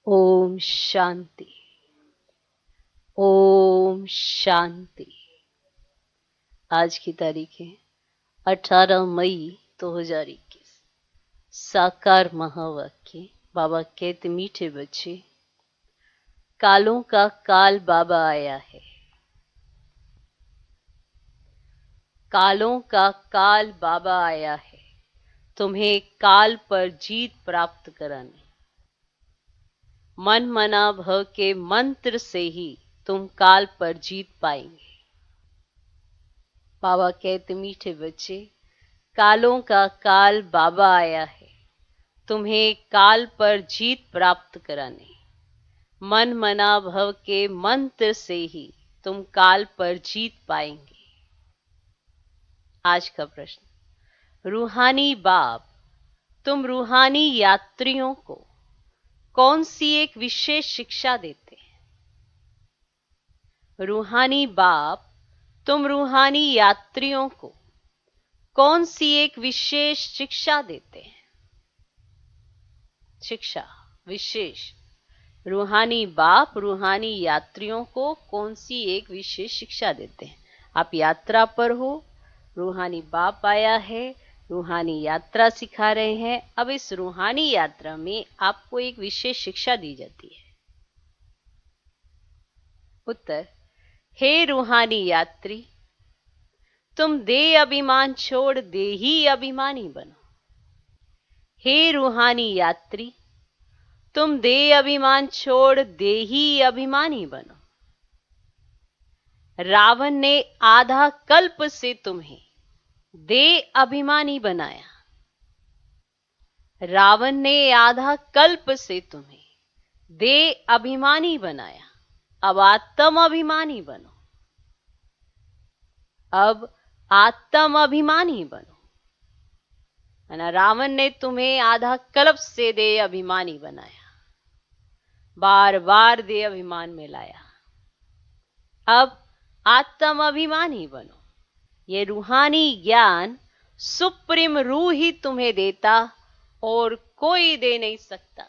ओम शांति। ओम शांति। आज की तारीख है 18 मई 2021। साकार महावाक्य। बाबा कहते, मीठे बच्चे, कालों का काल बाबा आया है। कालों का काल बाबा आया है, तुम्हें काल पर जीत प्राप्त कराने। मन मना भव के मंत्र से ही तुम काल पर जीत पाएंगे। बाबा कहते, मीठे बच्चे, कालों का काल बाबा आया है, तुम्हें काल पर जीत प्राप्त कराने। मन मना भव के मंत्र से ही तुम काल पर जीत पाएंगे। आज का प्रश्न, रूहानी बाप, तुम रूहानी यात्रियों को कौन सी एक विशेष शिक्षा देते हैं? रूहानी बाप, तुम रूहानी यात्रियों को कौन सी एक विशेष शिक्षा देते हैं? शिक्षा विशेष। रूहानी बाप रूहानी यात्रियों को कौन सी एक विशेष शिक्षा देते हैं? आप यात्रा पर हो, रूहानी बाप आया है, रूहानी यात्रा सिखा रहे हैं। अब इस रूहानी यात्रा में आपको एक विशेष शिक्षा दी जाती है। उत्तर, हे रूहानी यात्री, तुम देह अभिमान छोड़ देही अभिमानी बनो। हे रूहानी यात्री, तुम देह अभिमान छोड़ देही अभिमानी बनो। रावण ने आधा कल्प से तुम्हें देह अभिमानी बनाया। रावण ने आधा कल्प से तुम्हें देह अभिमानी बनाया। अब आत्म अभिमानी बनो। अब आत्म अभिमानी बनो। रावण ने तुम्हें आधा कल्प से देह अभिमानी बनाया, बार बार देह अभिमान में लाया। अब आत्म अभिमानी बनो। ये रूहानी ज्ञान सुप्रीम रूह ही तुम्हें देता और कोई दे नहीं सकता।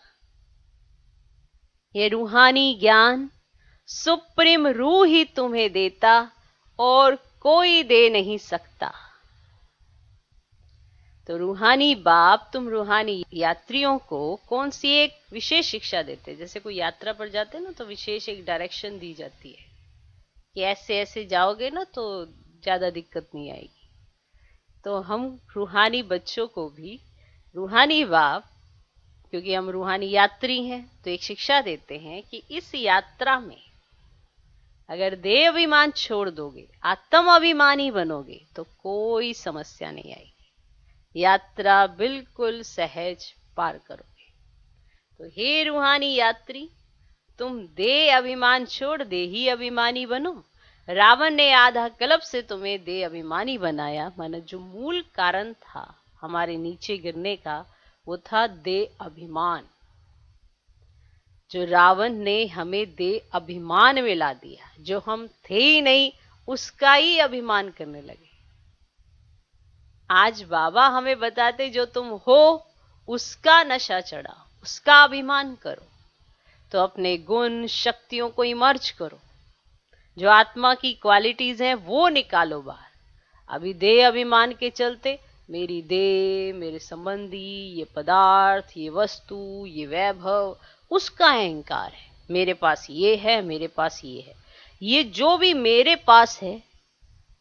ये रूहानी ज्ञान सुप्रीम रूह ही तुम्हें देता और कोई दे नहीं सकता। तो रूहानी बाप, तुम रूहानी यात्रियों को कौन सी एक विशेष शिक्षा देते? जैसे कोई यात्रा पर जाते हैं ना, तो विशेष एक डायरेक्शन दी जाती है कि ऐसे ऐसे जाओगे ना तो ज्यादा दिक्कत नहीं आएगी। तो हम रूहानी बच्चों को भी रूहानी बाप, क्योंकि हम रूहानी यात्री हैं, तो एक शिक्षा देते हैं कि इस यात्रा में अगर देह अभिमान छोड़ दोगे, आत्म अभिमानी बनोगे, तो कोई समस्या नहीं आएगी। यात्रा बिल्कुल सहज पार करोगे। तो हे रूहानी यात्री, तुम देह अभिमान छोड़ देही अभिमानी बनो। रावण ने आधा कल्प से तुम्हें देह अभिमानी बनाया, माना जो मूल कारण था हमारे नीचे गिरने का, वो था देह अभिमान। जो रावण ने हमें देह अभिमान में ला दिया, जो हम थे ही नहीं उसका ही अभिमान करने लगे। आज बाबा हमें बताते, जो तुम हो उसका नशा चढ़ाओ, उसका अभिमान करो। तो अपने गुण शक्तियों को इमर्ज करो, जो आत्मा की क्वालिटीज हैं वो निकालो बाहर। अभी देह अभिमान के चलते मेरी देह, मेरे संबंधी, ये पदार्थ, ये वस्तु, ये वैभव, उसका अहंकार है। मेरे पास ये है, मेरे पास ये है। ये जो भी मेरे पास है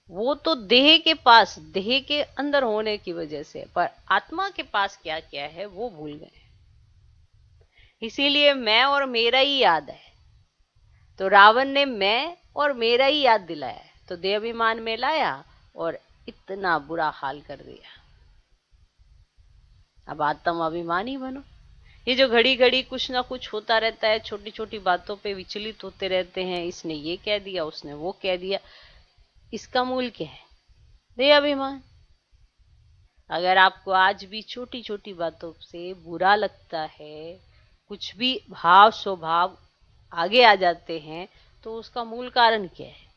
वो तो देह के पास, देह के अंदर होने की वजह से, पर आत्मा के पास क्या क्या है वो भूल गए। इसीलिए मैं और मेरा ही याद है। तो रावण ने मैं और मेरा ही याद दिलाया है, तो देह अभिमान में लाया और इतना बुरा हाल कर दिया। अब आत्म अभिमानी बनो। ये जो घड़ी घड़ी कुछ ना कुछ होता रहता है, छोटी छोटी बातों पे विचलित होते रहते हैं, इसने ये कह दिया, उसने वो कह दिया, इसका मूल क्या है? देह अभिमान। अगर आपको आज भी छोटी छोटी बातों से बुरा लगता है, कुछ भी भाव स्वभाव आगे आ जाते हैं, तो उसका मूल कारण क्या है?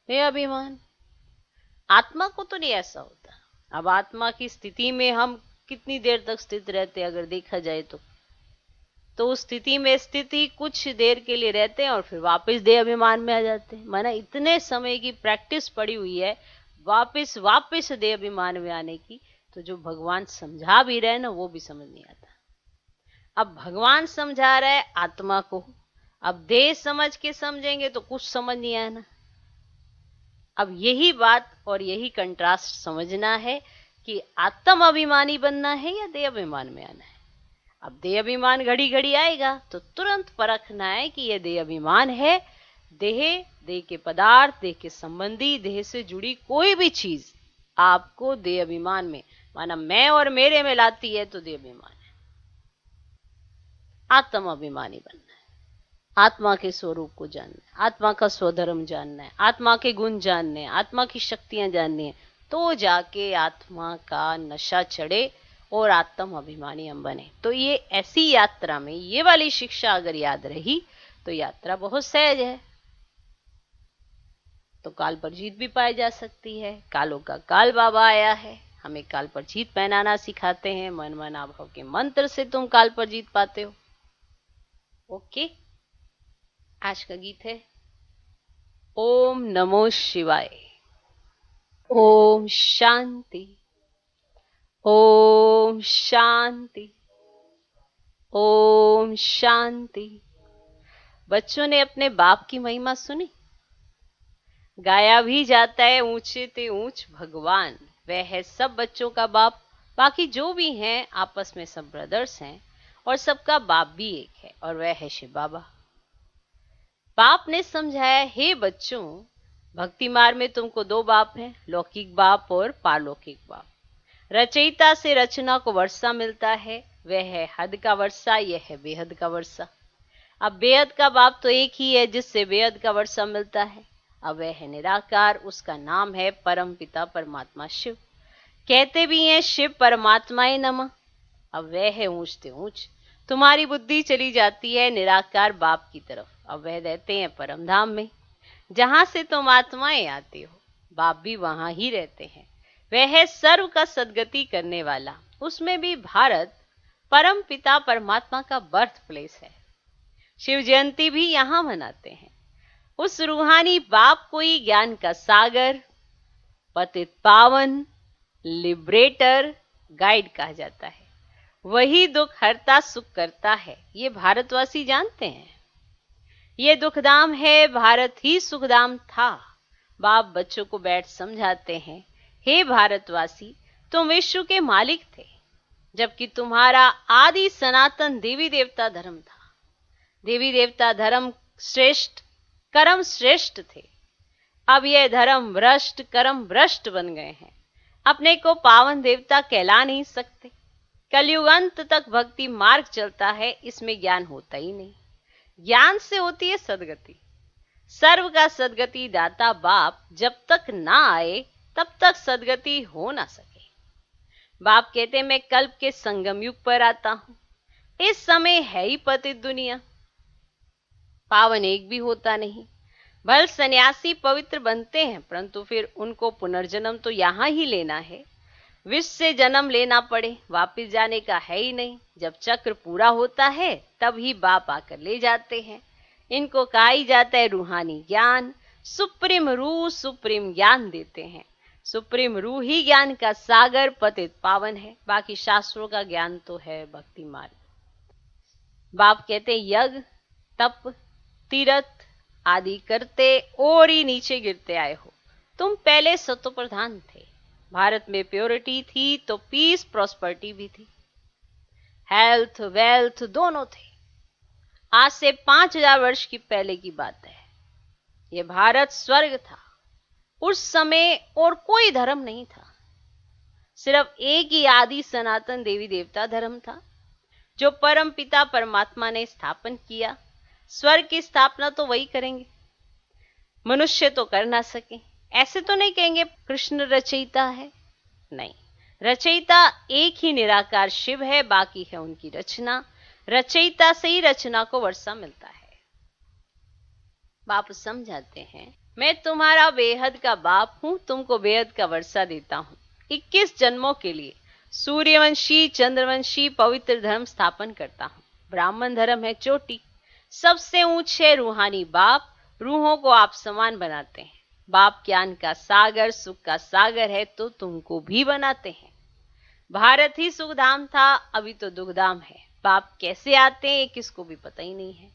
देह अभिमान। आत्मा को तो नहीं ऐसा होता। अब आत्मा की स्थिति में हम कितनी देर तक स्थित रहते, अगर देखा जाए तो तो उस स्थिति में स्थिति कुछ देर के लिए रहते हैं और फिर वापस देह अभिमान में आ जाते हैं। माना इतने समय की प्रैक्टिस पड़ी हुई है वापस वापस देह अभिमान में आने की, तो जो भगवान समझा भी रहे ना वो भी समझ नहीं आता। अब भगवान समझा रहा है आत्मा को, अब देह समझ के समझेंगे तो कुछ समझ नहीं आया ना। अब यही बात और यही कंट्रास्ट समझना है कि आत्म अभिमानी बनना है या देह अभिमान में आना है। अब देह अभिमान घड़ी घड़ी आएगा तो तुरंत परखना है कि यह देह अभिमान है। देह के पदार्थ, देह के संबंधी, देह से जुड़ी कोई भी चीज आपको देह अभिमान में, माना मैं और मेरे में लाती है तो देह अभिमान है। आत्म अभिमानी बनना है, आत्मा के स्वरूप को जानना है, आत्मा का स्वधर्म जानना है, आत्मा के गुण जानने हैं, आत्मा की शक्तियां जाननी है, तो जाके आत्मा का नशा चढ़े और आत्म अभिमानी हम बने। तो ये ऐसी यात्रा में ये वाली शिक्षा अगर याद रही तो यात्रा बहुत सहज है। तो काल पर जीत भी पाई जा सकती है। कालों का काल बाबा आया है, हमें काल पर जीत पहनाना सिखाते हैं। मन मना भाव के मंत्र से तुम काल पर जीत पाते हो। ओके, आज का गीत है ओम नमो शिवाय। ओम शांति, ओम शांति, ओम शांति। बच्चों ने अपने बाप की महिमा सुनी? गाया भी जाता है ऊंचे ते ऊंच भगवान, वह है सब बच्चों का बाप। बाकी जो भी हैं आपस में सब ब्रदर्स हैं और सबका बाप भी एक है और वह है शिव बाबा। बाप ने समझाया, हे बच्चों, भक्ति मार्ग में तुमको दो बाप हैं, लौकिक बाप और पारलौकिक बाप। रचयिता से रचना को वर्षा मिलता है, वह है हद का वर्षा, यह है बेहद का वर्षा। अब बेहद का बाप तो एक ही है जिससे बेहद का वर्षा मिलता है। अब वह है निराकार, उसका नाम है परम पिता परमात्मा शिव। कहते भी हैं शिव परमात्माए नमः। अब वह है ऊंचते ऊंच। तुम्हारी बुद्धि चली जाती है निराकार बाप की तरफ। अब वह रहते हैं परम धाम में, जहां से तुम आत्माएं आते हो। बाप भी वहां ही रहते हैं। वह है सर्व का सदगति करने वाला। उसमें भी भारत परम पिता परमात्मा का बर्थ प्लेस है। शिव जयंती भी यहां मनाते हैं। उस रूहानी बाप को ही ज्ञान का सागर, पतित पावन, लिबरेटर, गाइड कहा जाता है। वही दुख हरता सुख करता है, ये भारतवासी जानते हैं। ये दुखधाम है, भारत ही सुखधाम था। बाप बच्चों को बैठ समझाते हैं, हे भारतवासी, तुम विश्व के मालिक थे, जबकि तुम्हारा आदि सनातन देवी देवता धर्म था। देवी देवता धर्म श्रेष्ठ, कर्म श्रेष्ठ थे। अब यह धर्म भ्रष्ट, कर्म भ्रष्ट बन गए हैं। अपने को पावन देवता कहला नहीं सकते। कलयुग अंत तक भक्ति मार्ग चलता है, इसमें ज्ञान होता ही नहीं। ज्ञान से होती है सदगति। सर्व का सदगति दाता बाप जब तक ना आए तब तक सदगति हो ना सके। बाप कहते मैं कल्प के संगम युग पर आता हूं। इस समय है ही पतित दुनिया, पावन एक भी होता नहीं। भल सन्यासी पवित्र बनते हैं, परंतु फिर उनको पुनर्जन्म तो यहां ही लेना है। विश्व से जन्म लेना पड़े, वापिस जाने का है ही नहीं। जब चक्र पूरा होता है तब ही बाप आकर ले जाते हैं। इनको कहा ही जाता है रूहानी ज्ञान। सुप्रीम रूह सुप्रीम ज्ञान देते हैं। सुप्रीम रूह ही ज्ञान का सागर, पतित पावन है। बाकी शास्त्रों का ज्ञान तो है भक्ति मार्ग। बाप कहते यज्ञ, तप, तीर्थ आदि करते और ही नीचे गिरते आए हो। तुम पहले सतो प्रधान थे। भारत में प्योरिटी थी तो पीस प्रॉस्पर्टी भी थी, हेल्थ वेल्थ दोनों थे। आज से 5000 वर्ष की पहले की बात है। यह भारत स्वर्ग था। उस समय और कोई धर्म नहीं था, सिर्फ एक ही आदि सनातन देवी देवता धर्म था, जो परम पिता परमात्मा ने स्थापन किया। स्वर्ग की स्थापना तो वही करेंगे, मनुष्य तो कर ना सके। ऐसे तो नहीं कहेंगे कृष्ण रचयिता है, नहीं। रचयिता एक ही निराकार शिव है, बाकी है उनकी रचना। रचयिता से ही रचना को वर्षा मिलता है। बाप समझाते हैं मैं तुम्हारा बेहद का बाप हूं, तुमको बेहद का वर्षा देता हूं। 21 जन्मों के लिए सूर्यवंशी चंद्रवंशी पवित्र धर्म स्थापन करता हूं। ब्राह्मण धर्म है चोटी, सबसे ऊंचे रूहानी बाप, रूहों को आप समान बनाते हैं। बाप ज्ञान का सागर, सुख का सागर है तो तुमको भी बनाते हैं। भारत ही सुखधाम था, अभी तो दुखधाम है। बाप कैसे आते हैं किसको भी पता ही नहीं है।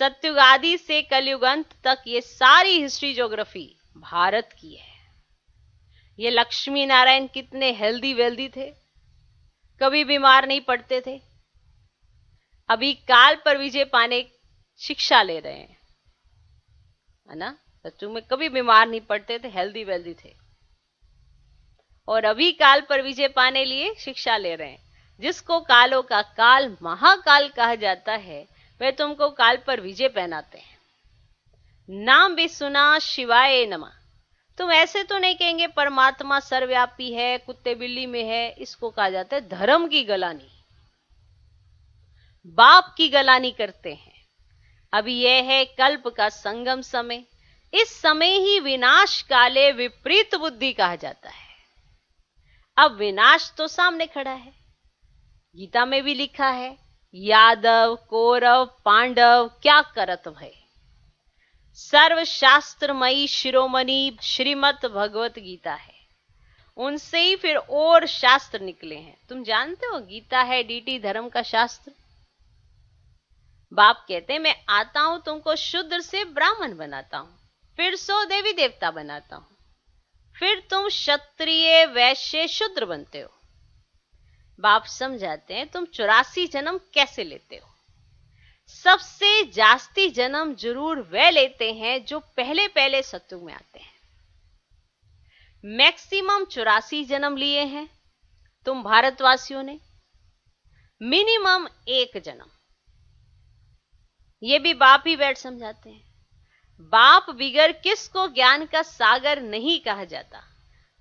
सत्युग आदि से कलयुग अंत तक ये सारी हिस्ट्री ज्योग्राफी भारत की है। ये लक्ष्मी नारायण कितने हेल्दी वेल्दी थे, कभी बीमार नहीं पड़ते थे। अभी काल पर विजय पाने शिक्षा ले रहे हैं, है ना। सत्युग में कभी बीमार नहीं पड़ते थे, हेल्दी वेल्दी थे। और अभी काल पर विजय पाने लिए शिक्षा ले रहे हैं। जिसको कालों का काल महाकाल कहा जाता है, वे तुमको काल पर विजय पहनाते हैं। नाम भी सुना शिवाय नमः। तुम ऐसे तो नहीं कहेंगे परमात्मा सर्वव्यापी है, कुत्ते बिल्ली में है। इसको कहा जाता है धर्म की गलानी, बाप की गलानी करते हैं। अभी यह है कल्प का संगम समय। इस समय ही विनाश काले विपरीत बुद्धि कहा जाता है। अब विनाश तो सामने खड़ा है, गीता में भी लिखा है, यादव कौरव पांडव क्या करत भय। सर्वशास्त्रमयी शिरोमणि श्रीमद् भगवत गीता है, उनसे ही फिर और शास्त्र निकले हैं। तुम जानते हो गीता है डीटी धर्म का शास्त्र। बाप कहते हैं मैं आता हूं तुमको शूद्र से ब्राह्मण बनाता हूं, फिर 100 देवी देवता बनाता हूं, फिर तुम क्षत्रिय वैश्य शूद्र बनते हो। बाप समझाते हैं तुम 84 जन्म कैसे लेते हो। सबसे जास्ती जन्म जरूर वे लेते हैं जो पहले पहले सत्युग में आते हैं। मैक्सिमम 84 जन्म लिए हैं तुम भारतवासियों ने, मिनिमम 1 जन्म। ये भी बाप ही बैठ समझाते हैं। बाप बिगर किसको ज्ञान का सागर नहीं कहा जाता।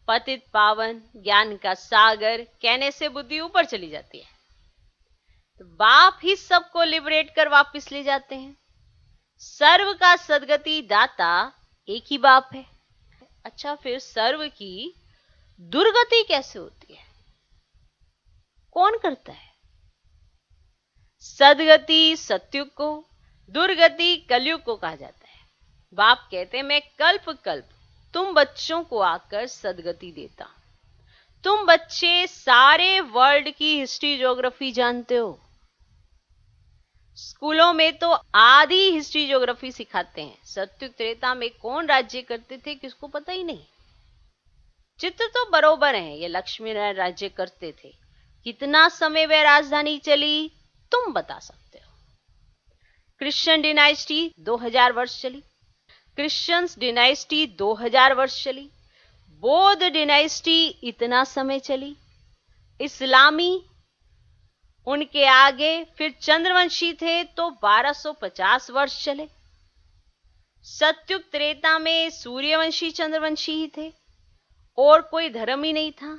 पतित पावन ज्ञान का सागर कहने से बुद्धि ऊपर चली जाती है, तो बाप ही सबको लिबरेट कर वापस ले जाते हैं। सर्व का सदगति दाता एक ही बाप है। अच्छा, फिर सर्व की दुर्गति कैसे होती है, कौन करता है? सदगति सत्युग को, दुर्गति कलयुग को कहा जाता है। बाप कहते हैं मैं कल्प कल्प तुम बच्चों को आकर सदगति देता। तुम बच्चे सारे वर्ल्ड की हिस्ट्री ज्योग्राफी जानते हो। स्कूलों में तो आधी हिस्ट्री ज्योग्राफी सिखाते हैं। सत्युग त्रेता में कौन राज्य करते थे किसको पता ही नहीं। चित्र तो बरोबर है, ये लक्ष्मी नारायण राज्य करते थे। कितना समय वह राजधानी चली तुम बता सकते हो। क्रिश्चियन डिनाइस्टी 2000 वर्ष चली, क्रिश्चियंस डिनाइस्टी 2000 वर्ष चली, बौद्ध डिनाइस्टी इतना समय चली, इस्लामी उनके आगे फिर चंद्रवंशी थे तो 1250 वर्ष चले। सत्युग त्रेता में सूर्यवंशी चंद्रवंशी ही थे और कोई धर्म ही नहीं था।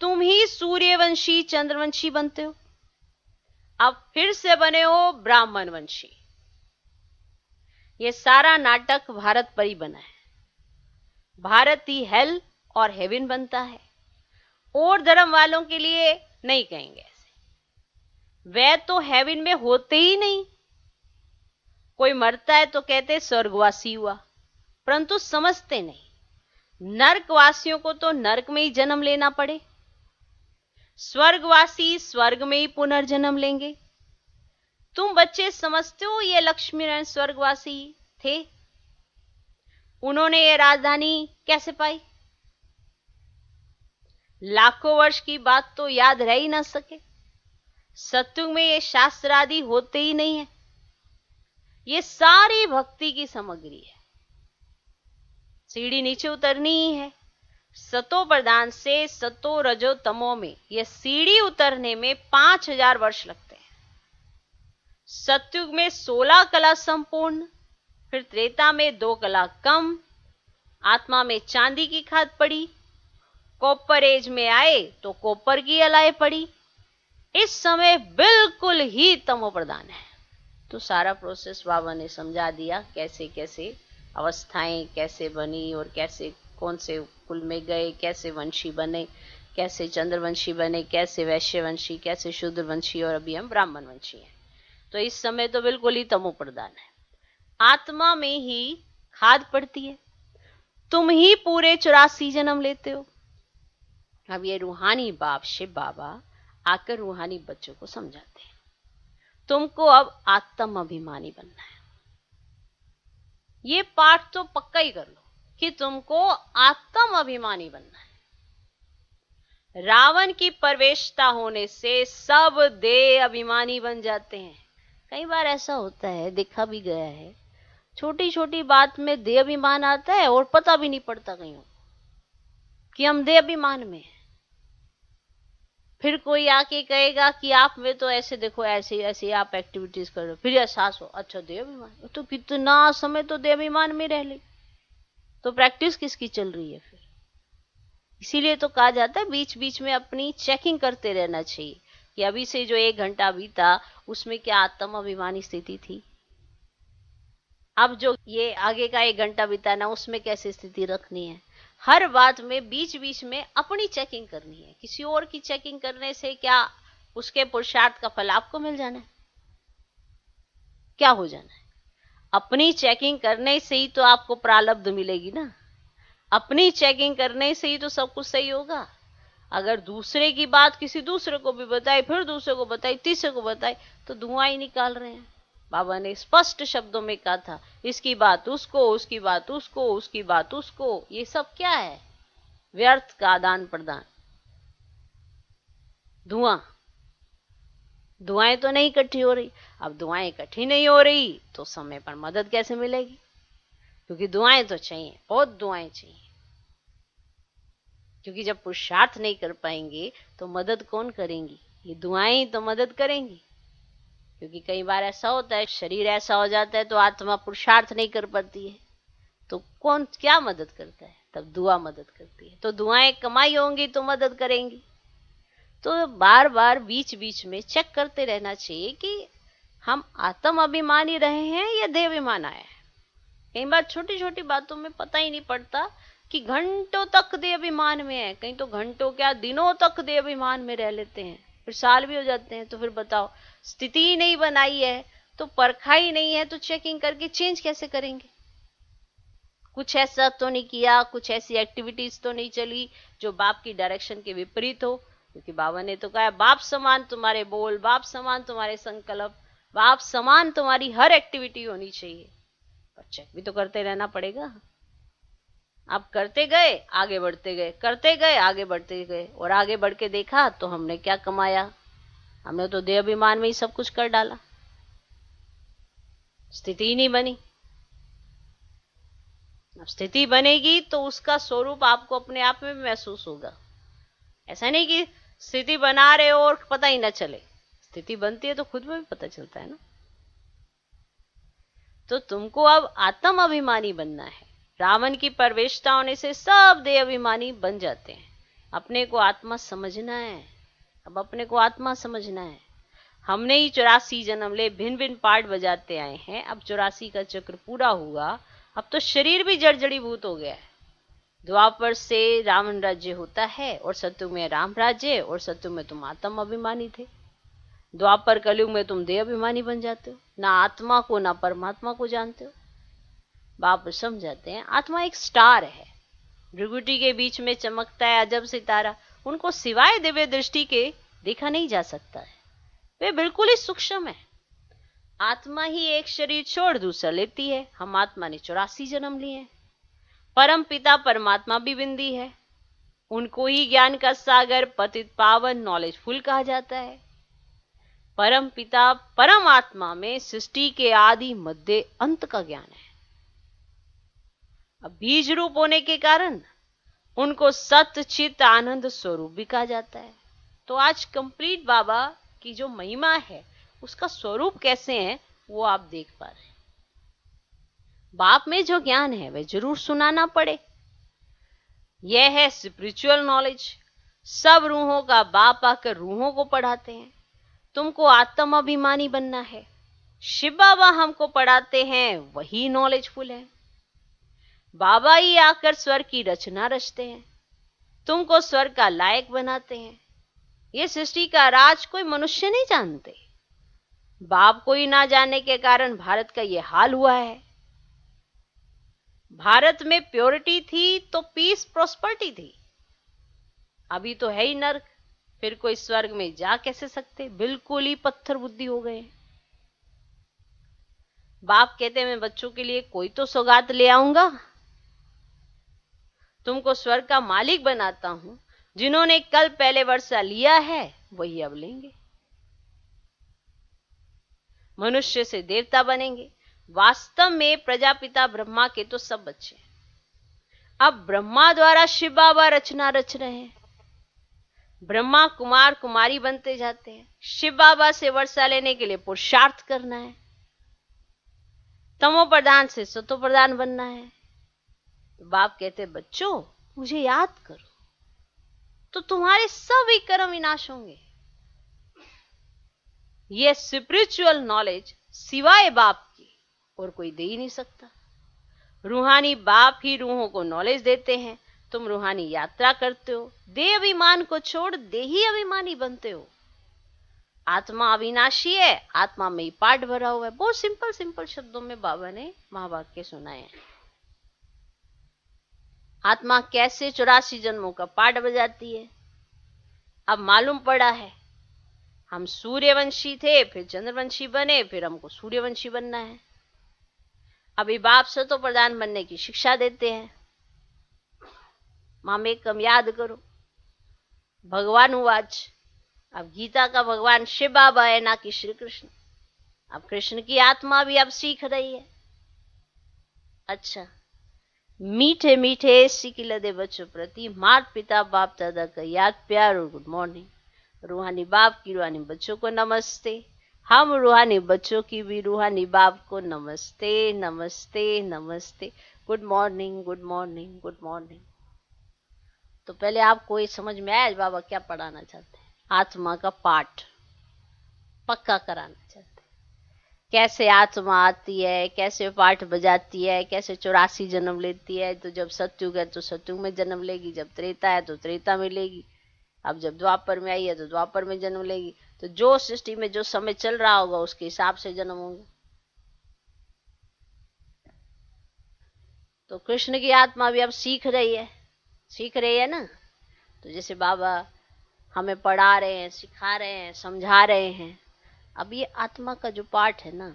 तुम ही सूर्यवंशी चंद्रवंशी बनते हो, अब फिर से बने हो ब्राह्मण वंशी। ये सारा नाटक भारत पर ही बना है। भारत ही हेल और हेवन बनता है, और धर्म वालों के लिए नहीं कहेंगे ऐसे। वे तो हेवन में होते ही नहीं। कोई मरता है तो कहते स्वर्गवासी हुआ, परंतु समझते नहीं नरकवासियों को तो नरक में ही जन्म लेना पड़े, स्वर्गवासी स्वर्ग में ही पुनर्जन्म लेंगे। तुम बच्चे समझते हो ये लक्ष्मी नारायण स्वर्गवासी थे, उन्होंने ये राजधानी कैसे पाई? लाखों वर्ष की बात तो याद रह ही ना सके। सत्युग में ये शास्त्र आदि होते ही नहीं है। ये सारी भक्ति की सामग्री है, सीढ़ी नीचे उतरनी ही है। सतो प्रधान से सतो रजो तमो में यह सीढ़ी उतरने में 5000 वर्ष लगते हैं। सत्युग में 16 कला संपूर्ण, फिर त्रेता में 2 कला कम, आत्मा में चांदी की खाद पड़ी, कॉपर एज में आए तो कॉपर की अलाय पड़ी। इस समय बिल्कुल ही तमो प्रधान है। तो सारा प्रोसेस बाबा ने समझा दिया, कैसे कैसे अवस्थाएं कैसे बनी और कैसे कौन से कुल में गए, कैसे वंशी बने, कैसे चंद्रवंशी बने, कैसे वैश्य वंशी, कैसे शूद्र वंशी, और अभी हम ब्राह्मण वंशी हैं। तो इस समय तो बिल्कुल ही तमो प्रधान है। आत्मा में ही खाद पड़ती है, तुम ही पूरे 84 जन्म लेते हो। अब ये रूहानी बाप शिव बाबा आकर रूहानी बच्चों को समझाते हैं, तुमको अब आत्म अभिमानी बनना है। ये पाठ तो पक्का ही कर लो कि तुमको आत्म अभिमानी बनना है। रावण की प्रवेशता होने से सब देह अभिमानी बन जाते हैं। कई बार ऐसा होता है, देखा भी गया है, छोटी छोटी बात में देह अभिमान आता है और पता भी नहीं पड़ता कहीं कि हम देह अभिमान में हैं। फिर कोई आके कहेगा कि आप में तो ऐसे देखो, ऐसे ऐसे आप एक्टिविटीज कर रहे हो, फिर एहसास हो अच्छा देह अभिमान, तो कितना समय तो देह अभिमान में रह ली, तो प्रैक्टिस किसकी चल रही है फिर। इसीलिए तो कहा जाता है बीच बीच में अपनी चेकिंग करते रहना चाहिए कि अभी से जो 1 घंटा बीता उसमें क्या आत्म अभिमानी स्थिति थी, अब जो ये आगे का 1 घंटा बीता ना उसमें कैसी स्थिति रखनी है। हर बात में बीच बीच में अपनी चेकिंग करनी है। किसी और की चेकिंग करने से क्या उसके पुरुषार्थ का फल आपको मिल जाना है? क्या हो जाना है? अपनी चेकिंग करने से ही तो आपको प्रारब्ध मिलेगी ना। अपनी चेकिंग करने से ही तो सब कुछ सही होगा। अगर दूसरे की बात किसी दूसरे को भी बताई, फिर दूसरे को बताई, तीसरे को बताई, तो धुआं ही निकाल रहे हैं। बाबा ने स्पष्ट शब्दों में कहा था, इसकी बात उसको, उसकी बात उसको, उसकी बात उसको। ये सब क्या है? व्यर्थ का आदान प्रदान, धुआं। धुआएं तो नहीं इकट्ठी हो रही। अब धुआएं इकट्ठी नहीं हो रही तो समय पर मदद कैसे मिलेगी? क्योंकि दुआएं तो चाहिए, बहुत दुआएं चाहिए। क्योंकि जब पुरुषार्थ नहीं कर पाएंगे तो मदद कौन करेंगी? ये दुआएं ही तो मदद करेंगी। क्योंकि कई बार ऐसा होता है, शरीर ऐसा हो जाता है तो आत्मा पुरुषार्थ नहीं कर पाती है, तो कौन क्या मदद करता है? तब दुआ मदद करती है। तो दुआएं कमाई होंगी तो मदद करेंगी। तो बार बार बीच बीच में चेक करते रहना चाहिए कि हम आत्म अभिमानी रहे हैं या देह अभिमान आया है। कई बार छोटी छोटी बातों में पता ही नहीं पड़ता कि घंटों तक देह अभिमान में है, कहीं तो घंटों क्या दिनों तक देह अभिमान में रह लेते हैं, फिर साल भी हो जाते हैं। तो फिर बताओ, स्थिति ही नहीं बनाई है तो परखा ही नहीं है, तो चेकिंग करके चेंज कैसे करेंगे? कुछ ऐसा तो नहीं किया, कुछ ऐसी एक्टिविटीज तो नहीं चली जो बाप की डायरेक्शन के विपरीत हो। क्योंकि बाबा ने तो कहा, बाप समान तुम्हारे बोल, बाप समान तुम्हारे संकल्प, बाप समान तुम्हारी हर एक्टिविटी होनी चाहिए। पर चेक भी तो करते रहना पड़ेगा। आप करते गए, आगे बढ़ते गए, करते गए, आगे बढ़ते गए, और आगे बढ़ के देखा तो हमने क्या कमाया? हमने तो देह अभिमान में ही सब कुछ कर डाला, स्थिति ही नहीं बनी। अब स्थिति बनेगी तो उसका स्वरूप आपको अपने आप में भी महसूस होगा। ऐसा नहीं कि स्थिति बना रहे हो और पता ही ना चले। स्थिति बनती है तो खुद में भी पता चलता है ना। तो तुमको अब आत्म अभिमानी बनना है। रावण की प्रवेशता होने से सब देह अभिमानी बन जाते हैं। अपने को आत्मा समझना है। अब अपने को आत्मा समझना है। हमने ही 84 जन्म ले भिन्न भिन्न पार्ट बजाते आए हैं। अब 84 का चक्र पूरा हुआ, अब तो शरीर भी जर्जरीभूत हो गया है। द्वापर से रावण राज्य होता है और सत्युग में राम राज्य, और सत्युग में तुम आत्म अभिमानी थे। द्वापर कलयुग में तुम देह अभिमानी बन जाते हो, ना आत्मा को ना परमात्मा को जानते हो। बाप समझाते हैं आत्मा एक स्टार है, भृगुटी के बीच में चमकता है अजब सितारा। उनको सिवाय दिव्य दृष्टि के देखा नहीं जा सकता है, वे बिल्कुल ही सूक्ष्म है। आत्मा ही एक शरीर छोड़ दूसरा लेती है। हम आत्मा ने 84 जन्म लिए हैं। परम पिता परमात्मा भी बिंदी है, उनको ही ज्ञान का सागर, पतित पावन, नॉलेजफुल कहा जाता है। परम पिता परम आत्मा में सृष्टि के आदि मध्य अंत का ज्ञान है। अब बीज रूप होने के कारण उनको सत्य चित आनंद स्वरूप भी कहा जाता है। तो आज कंप्लीट बाबा की जो महिमा है उसका स्वरूप कैसे है वो आप देख पा रहे हैं। बाप में जो ज्ञान है वह जरूर सुनाना पड़े। यह है स्पिरिचुअल नॉलेज। सब रूहों का बाप आकर रूहों को पढ़ाते हैं। तुमको आत्म अभिमानी बनना है। शिव बाबा हमको पढ़ाते हैं, वही नॉलेजफुल है। बाबा ही आकर स्वर की रचना रचते हैं, तुमको स्वर का लायक बनाते हैं। ये सृष्टि का राज कोई मनुष्य नहीं जानते। बाप को ही ना जानने के कारण भारत का ये हाल हुआ है। भारत में प्योरिटी थी तो पीस प्रॉस्पर्टी थी। अभी तो है ही नर्क, फिर कोई स्वर्ग में जा कैसे सकते? बिल्कुल ही पत्थर बुद्धि हो गए। बाप कहते हैं मैं बच्चों के लिए कोई तो सौगात ले आऊंगा, तुमको स्वर्ग का मालिक बनाता हूं। जिन्होंने कल पहले वर्षा लिया है वही अब लेंगे, मनुष्य से देवता बनेंगे। वास्तव में प्रजापिता ब्रह्मा के तो सब बच्चे हैं। अब ब्रह्मा द्वारा शिव बाबा रचना रच रहे हैं। ब्रह्मा कुमार कुमारी बनते जाते हैं। शिव बाबा से वर्षा लेने के लिए पुरुषार्थ करना है। तमो प्रधान से सतो प्रधान बनना है। तो बाप कहते बच्चों मुझे याद करो तो तुम्हारे सभी कर्म विनाश होंगे। ये स्पिरिचुअल नॉलेज सिवाय बाप की और कोई दे ही नहीं सकता। रूहानी बाप ही रूहों को नॉलेज देते हैं। तुम रूहानी यात्रा करते हो, देह अभिमान को छोड़ देही अभिमानी बनते हो। आत्मा अविनाशी है, आत्मा में ही पाठ भरा हुआ है। बहुत सिंपल सिंपल शब्दों में बाबा ने महावाक्य सुनाए हैं। आत्मा कैसे 84 जन्मों का पाठ बजाती है। अब मालूम पड़ा है हम सूर्यवंशी थे, फिर चंद्रवंशी बने, फिर हमको सूर्यवंशी बनना है। अभी बाप सतो प्रधान बनने की शिक्षा देते हैं। मामे कम याद करो, भगवान उवाच। अब गीता का भगवान शिव बाबा है, ना कि श्री कृष्ण। अब कृष्ण की आत्मा भी अब सीख रही है। अच्छा, मीठे मीठे सिकिलदे बच्चों प्रति माता पिता बाप दादा का याद प्यार और गुड मॉर्निंग। रूहानी बाप की रूहानी बच्चों को नमस्ते। हम रूहानी बच्चों की भी रूहानी बाप को नमस्ते नमस्ते नमस्ते। Good morning good morning good morning. तो पहले आपको ये समझ में आया बाबा क्या पढ़ाना चाहते हैं? आत्मा का पाठ पक्का कराना चाहते हैं। कैसे आत्मा आती है, कैसे पाठ बजाती है, कैसे 84 जन्म लेती है। तो जब सतयुग है तो सतयुग में जन्म लेगी, जब त्रेता है तो त्रेता में लेगी, अब जब द्वापर में आई है तो द्वापर में जन्म लेगी। तो जो सृष्टि में जो समय चल रहा होगा उसके हिसाब से जन्म होंगे। तो कृष्ण की आत्मा भी अब सीख रही है ना। तो जैसे बाबा हमें पढ़ा रहे हैं, सिखा रहे हैं, समझा रहे हैं। अब ये आत्मा का जो पाठ है ना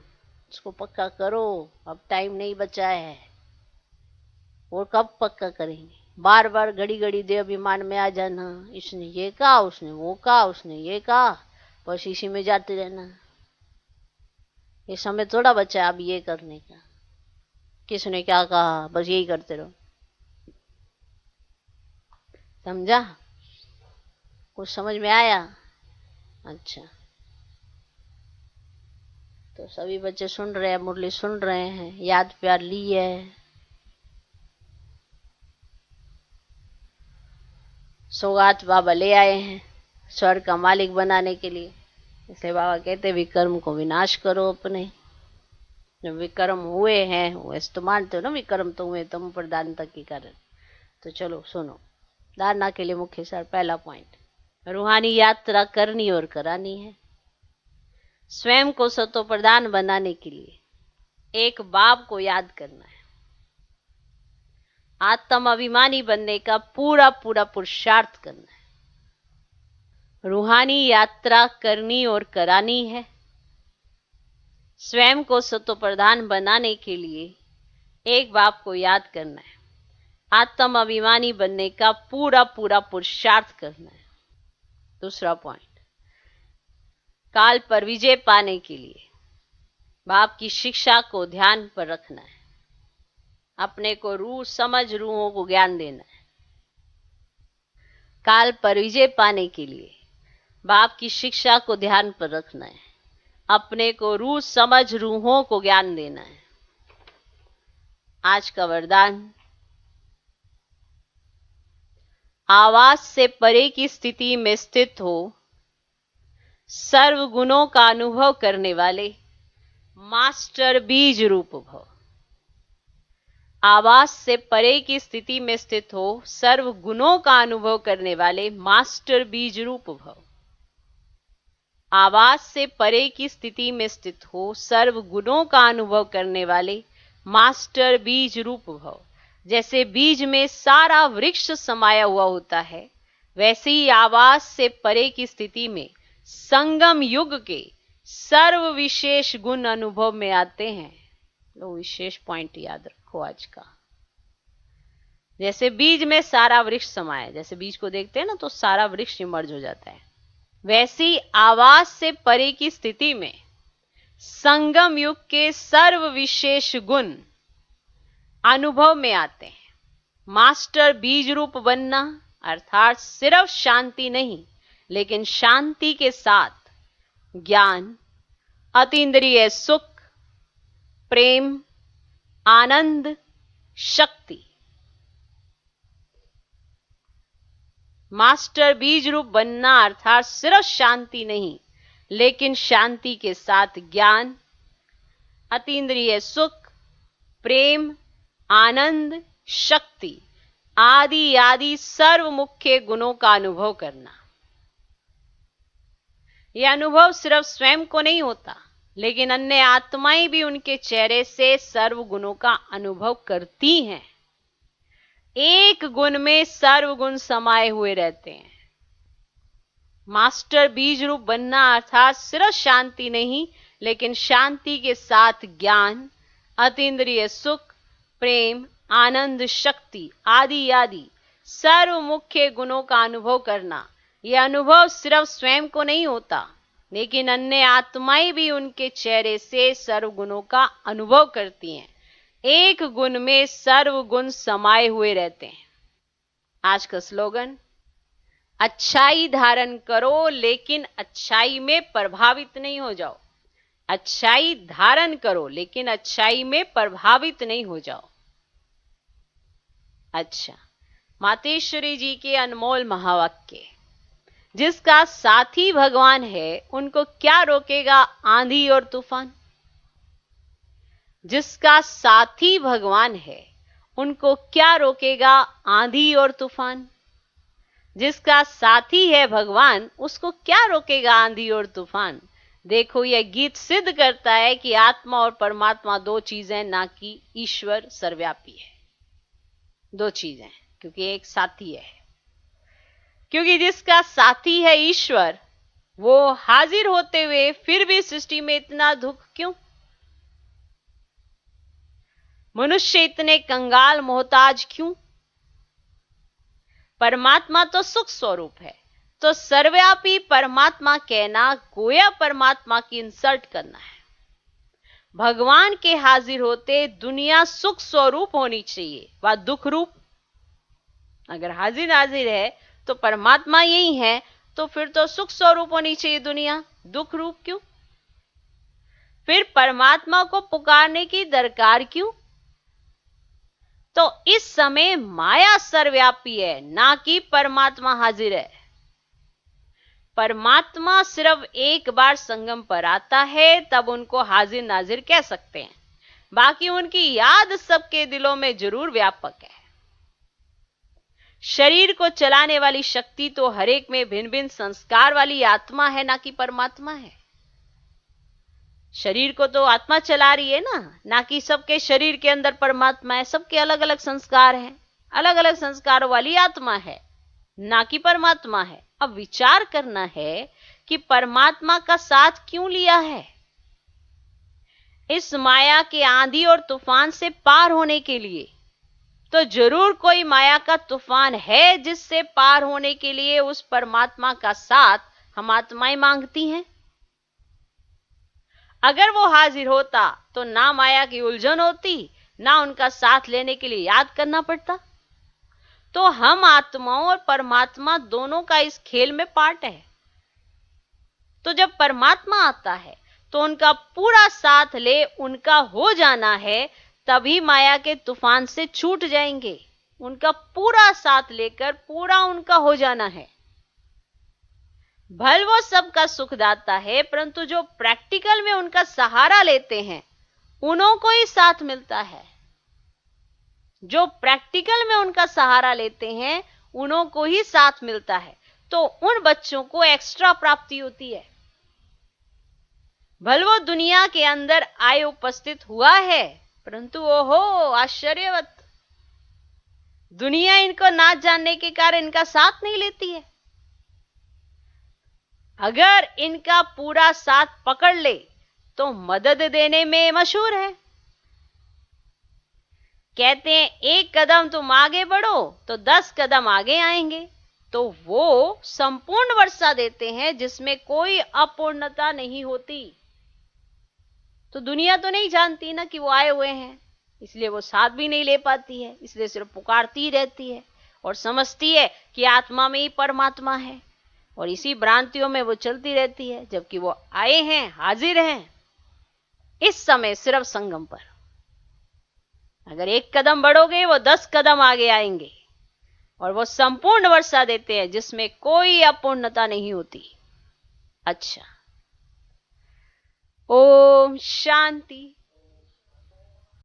उसको पक्का करो। अब टाइम नहीं बचा है। और कब पक्का करेंगे? बार बार घड़ी घड़ी देह अभिमान में आ जाना, इसने ये कहा, उसने वो कहा, उसने ये कहा, बस इसी में जाते रहना। ये समय थोड़ा बचा अब ये करने का। किसने क्या कहा बस यही करते रहो। समझा? कुछ समझ में आया? अच्छा, तो सभी बच्चे सुन रहे हैं, मुरली सुन रहे हैं, याद प्यार ली है। सौगात बाबा ले आए हैं स्वर्ग का मालिक बनाने के लिए। इसलिए बाबा कहते विकर्म को विनाश करो अपने। जो विकर्म हुए हैं वैसे तो मानते हो ना, विकर्म तो हुए तम प्रधानता के कारण। तो चलो सुनो, धारणा के लिए मुख्य सार पहला पॉइंट, रूहानी यात्रा करनी और करानी है। स्वयं को सतो प्रधान बनाने के लिए एक बाप को याद करना है। आत्म अभिमानी बनने का पूरा पूरा पुरुषार्थ करना है। रूहानी यात्रा करनी और करानी है। स्वयं को सतो प्रधान बनाने के लिए एक बाप को याद करना है। आत्म अभिमानी बनने का पूरा पूरा पुरुषार्थ करना है। दूसरा पॉइंट, काल पर विजय पाने के लिए बाप की शिक्षा को ध्यान पर रखना है। अपने को रूह समझ रूहों को ज्ञान देना है। काल पर विजय पाने के लिए बाप की शिक्षा को ध्यान पर रखना है। अपने को रूह समझ रूहों को ज्ञान देना है। आज का वरदान, आवाज से परे की स्थिति में स्थित हो सर्व गुणों का अनुभव करने वाले मास्टर बीज रूप भव। आवाज से परे की स्थिति में स्थित हो सर्व गुणों का अनुभव करने वाले मास्टर बीज रूप भव। आवाज से परे की स्थिति में स्थित हो सर्व गुणों का अनुभव करने वाले मास्टर बीज रूप भव। जैसे बीज में सारा वृक्ष समाया हुआ होता है, वैसे ही आवाज से परे की स्थिति में संगम युग के सर्व विशेष गुण अनुभव में आते हैं। लो विशेष पॉइंट याद रखो आज का। जैसे बीज में सारा वृक्ष समाया, जैसे बीज को देखते हैं ना तो सारा वृक्ष इमर्ज हो जाता है, वैसे ही आवाज से परे की स्थिति में संगम युग के सर्व विशेष गुण अनुभव में आते हैं। मास्टर बीज रूप बनना अर्थात सिर्फ शांति नहीं, लेकिन शांति के साथ ज्ञान, अतीन्द्रिय सुख, प्रेम, आनंद, शक्ति। मास्टर बीज रूप बनना अर्थात सिर्फ शांति नहीं, लेकिन शांति के साथ ज्ञान, अतीन्द्रिय सुख, प्रेम, आनंद, शक्ति आदि आदि सर्व मुख्य गुणों का अनुभव करना। यह अनुभव सिर्फ स्वयं को नहीं होता, लेकिन अन्य आत्माएं भी उनके चेहरे से सर्व गुणों का अनुभव करती हैं। एक गुण में सर्व गुण समाये हुए रहते हैं। मास्टर बीज रूप बनना अर्थात सिर्फ शांति नहीं, लेकिन शांति के साथ ज्ञान, अतीन्द्रिय सुख, प्रेम, आनंद, शक्ति आदि आदि सर्व मुख्य गुणों का अनुभव करना। यह अनुभव सिर्फ स्वयं को नहीं होता, लेकिन अन्य आत्माएं भी उनके चेहरे से सर्व गुणों का अनुभव करती हैं। एक गुण में सर्व गुण समाये हुए रहते हैं। आज का स्लोगन, अच्छाई धारण करो लेकिन अच्छाई में प्रभावित नहीं हो जाओ। अच्छाई धारण करो लेकिन अच्छाई में प्रभावित नहीं हो जाओ। अच्छा, मातेश्वरी जी के अनमोल महावाक्य, जिसका साथी भगवान है उनको क्या रोकेगा आंधी और तूफान। जिसका साथी भगवान है उनको क्या रोकेगा आंधी और तूफान। जिसका साथी है भगवान उसको क्या रोकेगा आंधी और तूफान। देखो, यह गीत सिद्ध करता है कि आत्मा और परमात्मा दो चीजें, ना कि ईश्वर सर्वव्यापी है। दो चीजें, क्योंकि एक साथी है। क्योंकि जिसका साथी है ईश्वर, वो हाजिर होते हुए फिर भी सृष्टि में इतना दुख क्यों। मनुष्य इतने कंगाल मोहताज क्यों। परमात्मा तो सुख स्वरूप है, तो सर्वव्यापी परमात्मा कहना गोया परमात्मा की इंसल्ट करना है। भगवान के हाजिर होते दुनिया सुख स्वरूप होनी चाहिए, वह दुख रूप। अगर हाजिर नाजिर है तो परमात्मा यही है, तो फिर तो सुख स्वरूप होनी चाहिए दुनिया, दुख रूप क्यों। फिर परमात्मा को पुकारने की दरकार क्यों। तो इस समय माया सर्वव्यापी है, ना कि परमात्मा हाजिर है। परमात्मा सिर्फ एक बार संगम पर आता है, तब उनको हाजिर नाजिर कह सकते हैं। बाकी उनकी याद सबके दिलों में जरूर व्यापक है। शरीर को चलाने वाली शक्ति तो हर एक में भिन्न भिन्न संस्कार वाली आत्मा है, ना कि परमात्मा है। शरीर को तो आत्मा चला रही है ना कि सबके शरीर के अंदर परमात्मा है। सबके अलग अलग संस्कार हैं, अलग अलग संस्कारों वाली आत्मा है, ना कि परमात्मा है। अब विचार करना है कि परमात्मा का साथ क्यों लिया है। इस माया के आंधी और तूफान से पार होने के लिए तो जरूर कोई माया का तूफान है, जिससे पार होने के लिए उस परमात्मा का साथ हम आत्माएं मांगती हैं। अगर वो हाजिर होता तो ना माया की उलझन होती, ना उनका साथ लेने के लिए याद करना पड़ता। तो हम आत्माओं और परमात्मा दोनों का इस खेल में पार्ट है। तो जब परमात्मा आता है तो उनका पूरा साथ ले उनका हो जाना है, तभी माया के तूफान से छूट जाएंगे। उनका पूरा साथ लेकर पूरा उनका हो जाना है। भल वो सबका सुखदाता है, परंतु जो प्रैक्टिकल में उनका सहारा लेते हैं उन्हों को ही साथ मिलता है। जो प्रैक्टिकल में उनका सहारा लेते हैं उन्हों को ही साथ मिलता है। तो उन बच्चों को एक्स्ट्रा प्राप्ति होती है। भले वो दुनिया के अंदर आए उपस्थित हुआ है, परंतु ओहो आश्चर्यवत, दुनिया इनको ना जानने के कारण इनका साथ नहीं लेती है। अगर इनका पूरा साथ पकड़ ले तो मदद देने में मशहूर है। कहते हैं एक कदम तुम आगे बढ़ो तो 10 कदम आगे आएंगे। तो वो संपूर्ण वर्षा देते हैं जिसमें कोई अपूर्णता नहीं होती। तो दुनिया तो नहीं जानती ना कि वो आए हुए हैं, इसलिए वो साथ भी नहीं ले पाती है, इसलिए सिर्फ पुकारती रहती है और समझती है कि आत्मा में ही परमात्मा है, और इसी भ्रांतियों में वो चलती रहती है, जबकि वो आए हैं, हाजिर हैं इस समय सिर्फ संगम पर। अगर एक कदम बढ़ोगे वो 10 कदम आगे आएंगे, और वो संपूर्ण वर्षा देते हैं जिसमें कोई अपूर्णता नहीं होती। अच्छा, ओम शांति।